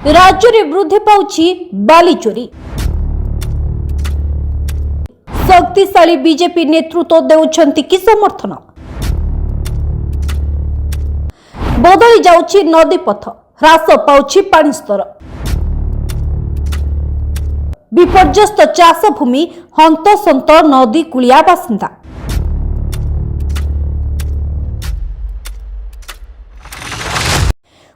राज्य में वृद्धि पाउछि बाली चोरी। शक्तिशाली बीजेपी नेतृत्व देउछंती कि समर्थन। बदली जाउछि नदी पथ, ह्रास पाउछि पानी स्तर। विपर्यस्त चाष भूमि, हंतसंत नदी कूलिया बासिंदा।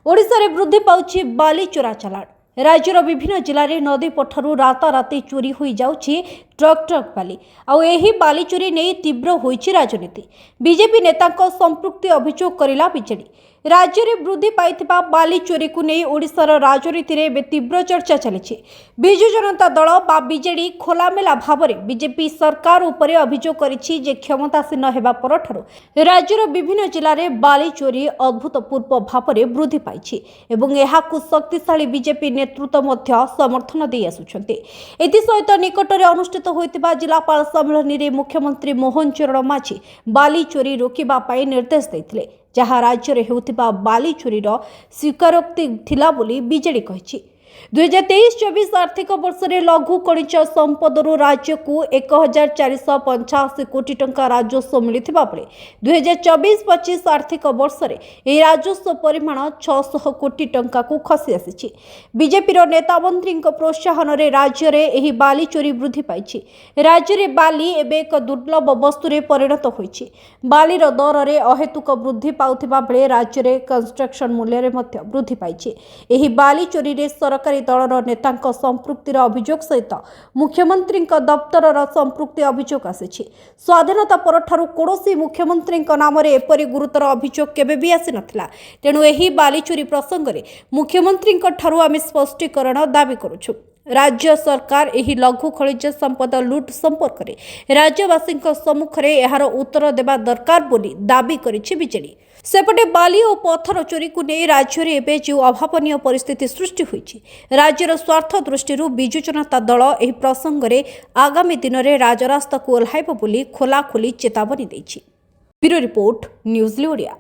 ओडिशा रे वृद्धि पाउछि बाली चोरा चालाण। राज्यर विभिन्न जिले में नदी पठारू राताराति चोरी हो जाउछि ट्रक बाली। आउ एही बाली चोरी नहीं तीव्र होइछि राजनीति। बीजेपी नेता संपृक्ति अभियोग करिला बीजेडी। राज्य में वृद्धि पाइथिबा बाली चोरी को नहीं ओडिशार राजनीति में तीव्र चर्चा चली। बिजु जनता दल बा बीजेडी खोलामेला भाव में बीजेपी सरकार उपरे अभियोग करिछि जे क्षमतासीन हेबा परठारु राज्यर विभिन्न जिले में बाली चोरी अभूतपूर्व भाव में वृद्धि पाइछि एवं एहाकु शक्तिशाली बीजेपी नेतृत्व मध्य समर्थन दे आसुछन्ते। एथि सहित निकट में अनुष्ठित होइतिबा जिलापाल सम्मेलन में मुख्यमंत्री मोहन चरण माझी बाली चोरी रोकिबा पई निर्देश दैथिले, जहाँ राज्य में होतिबा बाली चोरीर स्वीकारोक्ति थिला बोली बीजेडी कहिछि। 2023-24 आर्थिक वर्ष में लघु खनिज संपदरू राज्य को 1485 कोटी टंका राजस्व मिलिथिबा बेले 2024-25 आर्थिक वर्ष में यह राजस्व परिमाण 600 कोटी टंका को खसी आसी। बीजेपी नेता मंत्री प्रोत्साहन में राज्य में यह बाली चोरी वृद्धि पाई। राज्य में बाली एवं एक दुर्लभ वस्तु परिणत होइछि। बालीर दर में अहेतुक वृद्धि पाउथिबा बेले राज्य में कंस्ट्रक्शन मूल्य में वृद्धि पाई। यह बाली चोरी में सरकारी दलर नेता संपृक्तिर अभियोग सहित मुख्यमंत्री दफ्तर संपृक्ति अभियोग आसी। स्वाधीनता परठारु कौनसी मुख्यमंत्री नाम एपरी गुरुतर अभियोग केबे भी आसी नथिला। तेणु एही बाली चोरी प्रसंग में मुख्यमंत्री ठारु आमे स्पष्टीकरण दाबी करुछु। राज्य सरकार एही लघु खनिज संपद लुट संपर्क में राज्यवासी सम्मुखें यार उत्तर देवा दरकार बोली दाबी करिछि बीजेडी। सेपटे बाली और पत्थर चोरी को नहीं राज्य में एवं जो अभावनीय परिस्थिति सृष्टि होइछि, राज्यर स्वार्थ दृष्टि बिजु जनता दल एही प्रसंग में आगामी दिन में राजरास्ता को ओह्लाइब बोली खोलाखोली चेतावनी दैछि। Bureau report, news Odia.